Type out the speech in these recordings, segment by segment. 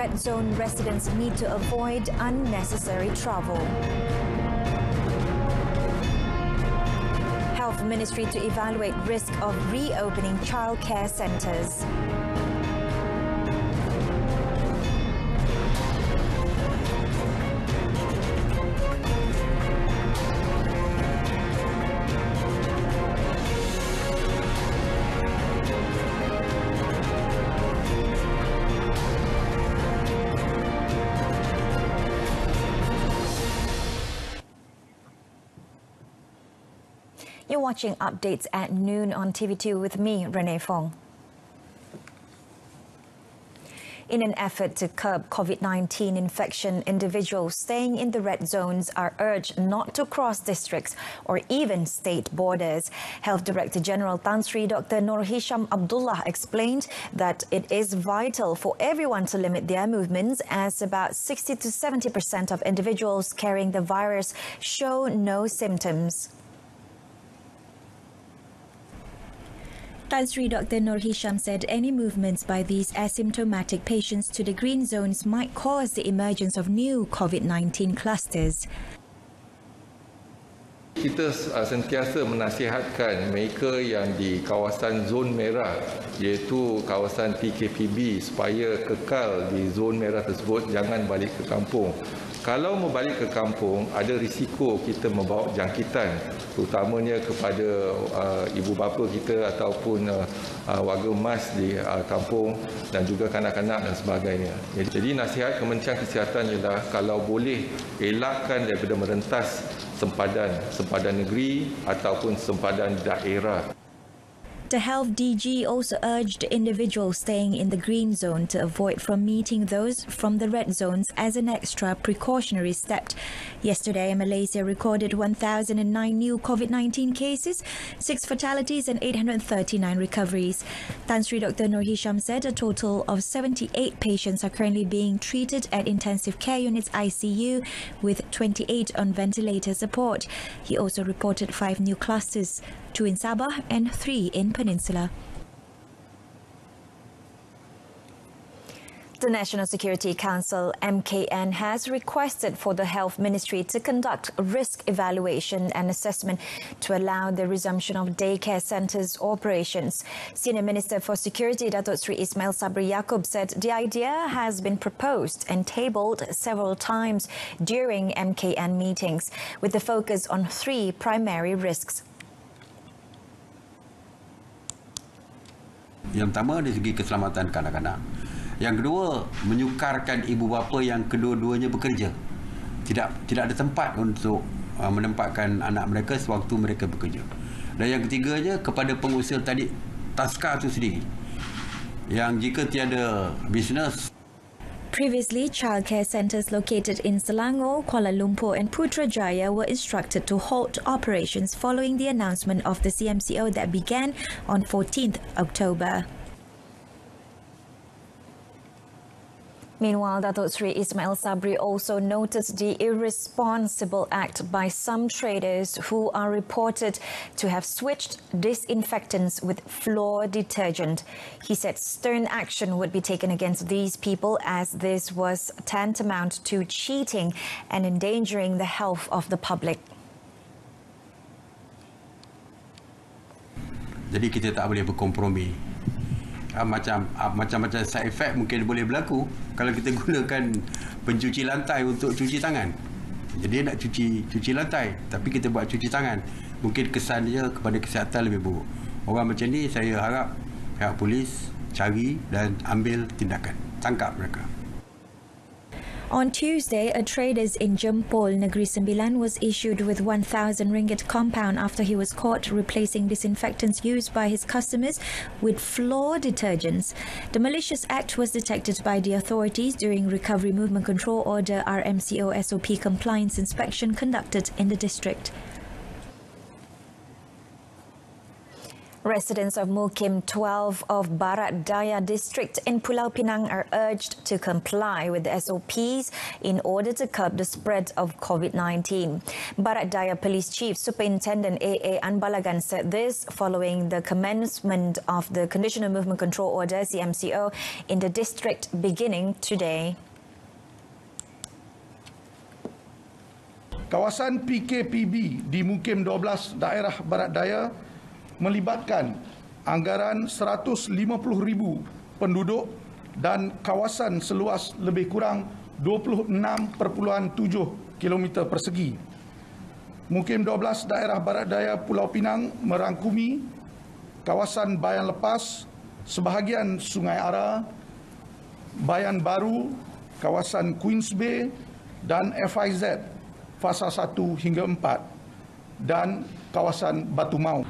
red zone residents need to avoid unnecessary travel. Health Ministry to evaluate risk of reopening childcare centres. You're watching updates at noon on TV2 with me, Renee Fong. In an effort to curb COVID-19 infection, individuals staying in the red zones are urged not to cross districts or even state borders. Health Director General Tan Sri Dr. Nur Hisham Abdullah explained that it is vital for everyone to limit their movements, as about 60 to 70% of individuals carrying the virus show no symptoms. Tan Sri Dr. Nur Hisham said any movements by these asymptomatic patients to the green zones might cause the emergence of new COVID-19 clusters. Kita sentiasa menasihatkan mereka yang di kawasan zon merah, iaitu kawasan PKPB, supaya kekal di zon merah tersebut, jangan balik ke kampung. Kalau mau balik ke kampung, ada risiko kita membawa jangkitan, terutamanya kepada ibu bapa kita ataupun warga emas di kampung dan juga kanak-kanak dan sebagainya. Jadi nasihat Kementerian Kesihatan ialah kalau boleh elakkan daripada merentas sempadan negeri ataupun sempadan daerah. The Health DG also urged individuals staying in the green zone to avoid from meeting those from the red zones as an extra precautionary step. Yesterday, Malaysia recorded 1,009 new COVID-19 cases, 6 fatalities and 839 recoveries. Tan Sri Dr. Nur Hisham said a total of 78 patients are currently being treated at intensive care units ICU, with 28 on ventilator support. He also reported 5 new clusters, 2 in Sabah and 3 in Peninsula. The National Security Council, MKN, has requested for the Health Ministry to conduct risk evaluation and assessment to allow the resumption of daycare centres operations. Senior Minister for Security, Datuk Sri Ismail Sabri Yaakob, said the idea has been proposed and tabled several times during MKN meetings, with the focus on 3 primary risks. Yang pertama dari segi keselamatan kanak-kanak. Yang kedua, menyukarkan ibu bapa yang kedua-duanya bekerja. Tidak ada tempat untuk menempatkan anak mereka sewaktu mereka bekerja. Dan yang ketiganya, kepada pengusaha tadi taska itu sendiri, yang jika tiada bisnes. Previously, childcare centres located in Selangor, Kuala Lumpur and Putrajaya were instructed to halt operations following the announcement of the CMCO that began on 14th October. Meanwhile, Datuk Sri Ismail Sabri also noted the irresponsible act by some traders who are reported to have switched disinfectants with floor detergent. He said stern action would be taken against these people, as this was tantamount to cheating and endangering the health of the public. Jadi kita tak boleh berkompromi. Macam-macam side effect mungkin boleh berlaku kalau kita gunakan pencuci lantai untuk cuci tangan. Jadi nak cuci lantai, tapi kita buat cuci tangan, mungkin kesan dia kepada kesihatan lebih buruk. Orang macam ni saya harap pihak polis cari dan ambil tindakan, tangkap mereka. On Tuesday, a traders in Jempol, Negeri Sembilan, was issued with 1,000 ringgit compound after he was caught replacing disinfectants used by his customers with floor detergents. The malicious act was detected by the authorities during Recovery Movement Control Order RMCO SOP compliance inspection conducted in the district. Residents of Mukim 12 of Barat Daya district in Pulau Pinang are urged to comply with the SOPs in order to curb the spread of COVID-19. Barat Daya Police Chief Superintendent A.A. Anbalagan said this following the commencement of the Conditional Movement Control Order CMCO in the district beginning today. Kawasan PKPB di Mukim 12 daerah Barat Daya melibatkan anggaran 150,000 penduduk dan kawasan seluas lebih kurang 26.7 km persegi. Mukim 12 daerah Barat Daya Pulau Pinang merangkumi kawasan Bayan Lepas, sebahagian Sungai Ara, Bayan Baru, kawasan Queens Bay dan FIZ fasa 1 hingga 4 dan kawasan Batu Maung.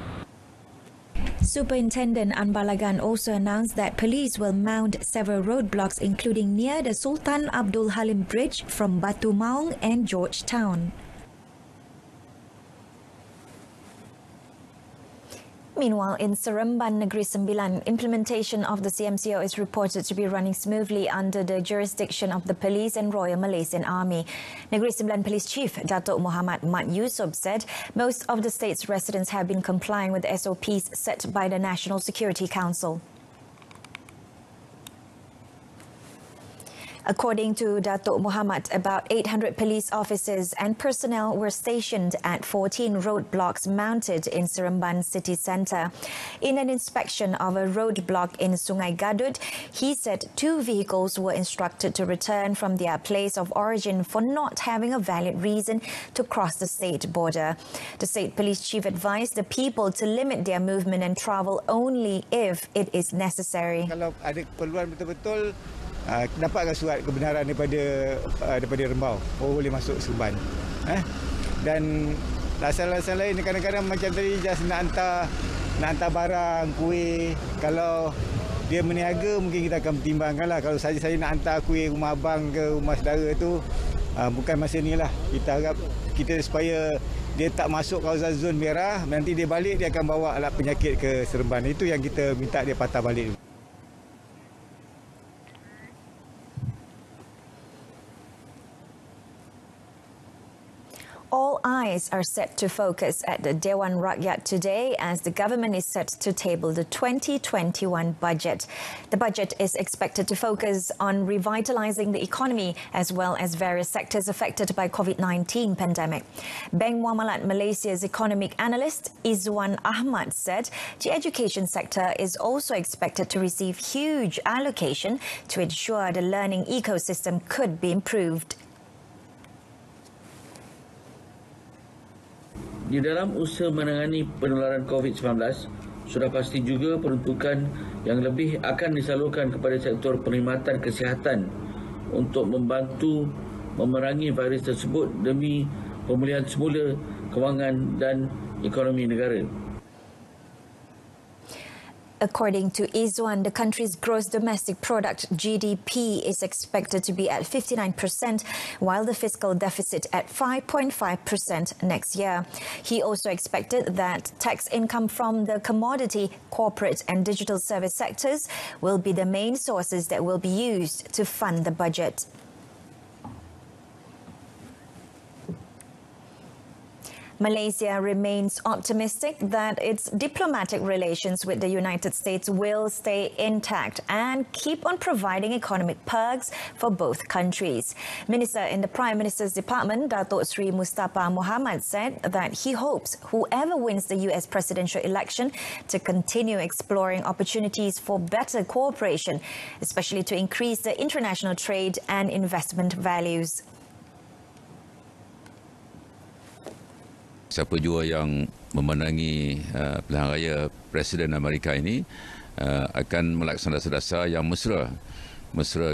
Superintendent Anbalagan also announced that police will mount several roadblocks including near the Sultan Abdul Halim Bridge from Batu Maung and Georgetown. Meanwhile, in Seremban Negeri Sembilan, implementation of the CMCO is reported to be running smoothly under the jurisdiction of the Police and Royal Malaysian Army. Negeri Sembilan Police Chief Datuk Muhammad Mat Yusof said most of the state's residents have been complying with the SOPs set by the National Security Council. According to Datuk Muhammad, about 800 police officers and personnel were stationed at 14 roadblocks mounted in Seremban city centre. In an inspection of a roadblock in Sungai Gadut, he said 2 vehicles were instructed to return from their place of origin for not having a valid reason to cross the state border. The state police chief advised the people to limit their movement and travel only if it is necessary. Kalau ada keperluan betul-betul, dapatkan surat kebenaran daripada Rembau, boleh masuk Seremban. Dan alasan-alasan lain kadang-kadang macam tadi just nak hantar barang, kuih. Kalau dia meniaga mungkin kita akan pertimbangkanlah. Kalau saja saya nak hantar kuih rumah abang ke rumah saudara tu, bukan masa ni lah. Kita harap kita supaya dia tak masuk kawasan zon merah, nanti dia balik dia akan bawa alat penyakit ke Seremban. Itu yang kita minta dia patah balik. All eyes are set to focus at the Dewan Rakyat today as the government is set to table the 2021 budget. The budget is expected to focus on revitalizing the economy as well as various sectors affected by COVID-19 pandemic. Bank Muamalat Malaysia's economic analyst Izwan Ahmad said the education sector is also expected to receive huge allocation to ensure the learning ecosystem could be improved. Di dalam usaha menangani penularan COVID-19, sudah pasti juga peruntukan yang lebih akan disalurkan kepada sektor perkhidmatan kesihatan untuk membantu memerangi virus tersebut demi pemulihan semula kewangan dan ekonomi negara. According to Izwan, the country's gross domestic product GDP is expected to be at 59%, while the fiscal deficit at 5.5% next year. He also expected that tax income from the commodity, corporate and digital service sectors will be the main sources that will be used to fund the budget. Malaysia remains optimistic that its diplomatic relations with the United States will stay intact and keep on providing economic perks for both countries. Minister in the Prime Minister's Department, Datuk Sri Mustafa Muhammad, said that he hopes whoever wins the US presidential election to continue exploring opportunities for better cooperation, especially to increase the international trade and investment values. Siapa jua yang memenangi pilihan raya Presiden Amerika ini akan melaksanakan dasar yang mesra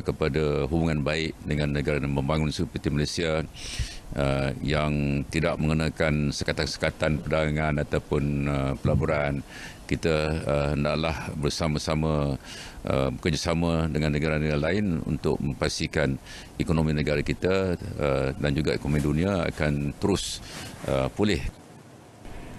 kepada hubungan baik dengan negara yang membangun seperti Malaysia yang tidak mengenakan sekatan-sekatan perdagangan ataupun pelaburan. Kita hendaklah bersama-sama bekerjasama dengan negara-negara lain untuk memastikan ekonomi negara kita dan juga ekonomi dunia akan terus pulih.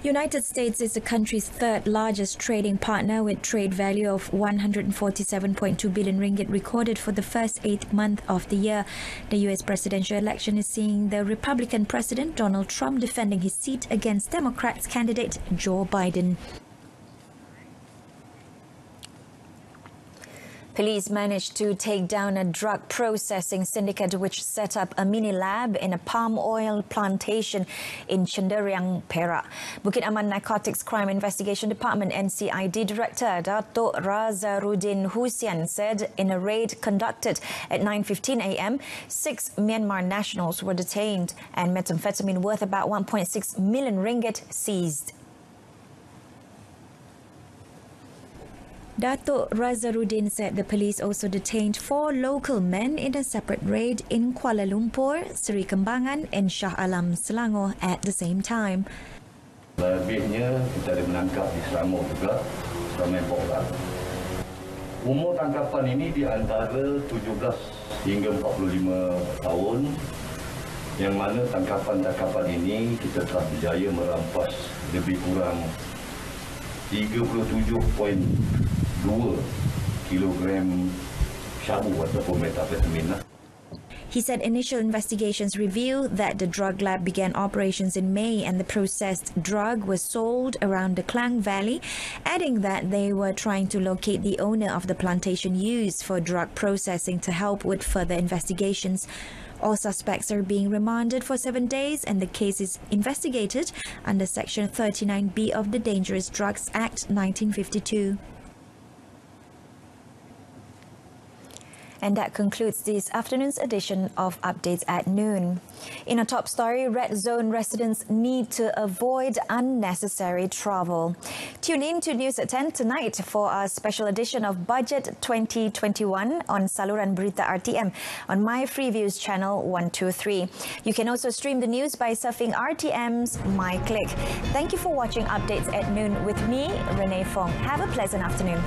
United States is the country's third largest trading partner with trade value of 147.2 billion ringgit recorded for the first 8th month of the year. The US presidential election is seeing the Republican President Donald Trump defending his seat against Democrats candidate Joe Biden. Police managed to take down a drug processing syndicate which set up a mini lab in a palm oil plantation in Cenderiang, Perak. Bukit Aman Narcotics Crime Investigation Department NCID Director Datuk Razarudin Husian said in a raid conducted at 9:15 a.m., 6 Myanmar nationals were detained and methamphetamine worth about 1.6 million ringgit seized. Datuk Razarudin said the police also detained 4 local men in a separate raid in Kuala Lumpur, Seri Kembangan and Shah Alam, Selangor at the same time. Lebihnya kita ada menangkap di Selangor juga, ramai orang. Umur tangkapan ini di antara 17 hingga 45 tahun, yang mana tangkapan-tangkapan ini kita telah berjaya merampas lebih kurang 37.2 kilogram syabu ataupun methamphetamine. He said initial investigations reveal that the drug lab began operations in May and the processed drug was sold around the Klang Valley, adding that they were trying to locate the owner of the plantation used for drug processing to help with further investigations. All suspects are being remanded for 7 days and the case is investigated under Section 39B of the Dangerous Drugs Act 1952. And that concludes this afternoon's edition of Updates at Noon. In a top story, Red Zone residents need to avoid unnecessary travel. Tune in to News at 10 tonight for our special edition of Budget 2021 on Saluran Berita RTM on My Freeviews channel 123. You can also stream the news by surfing RTM's My Click. Thank you for watching Updates at Noon with me, Renee Fong. Have a pleasant afternoon.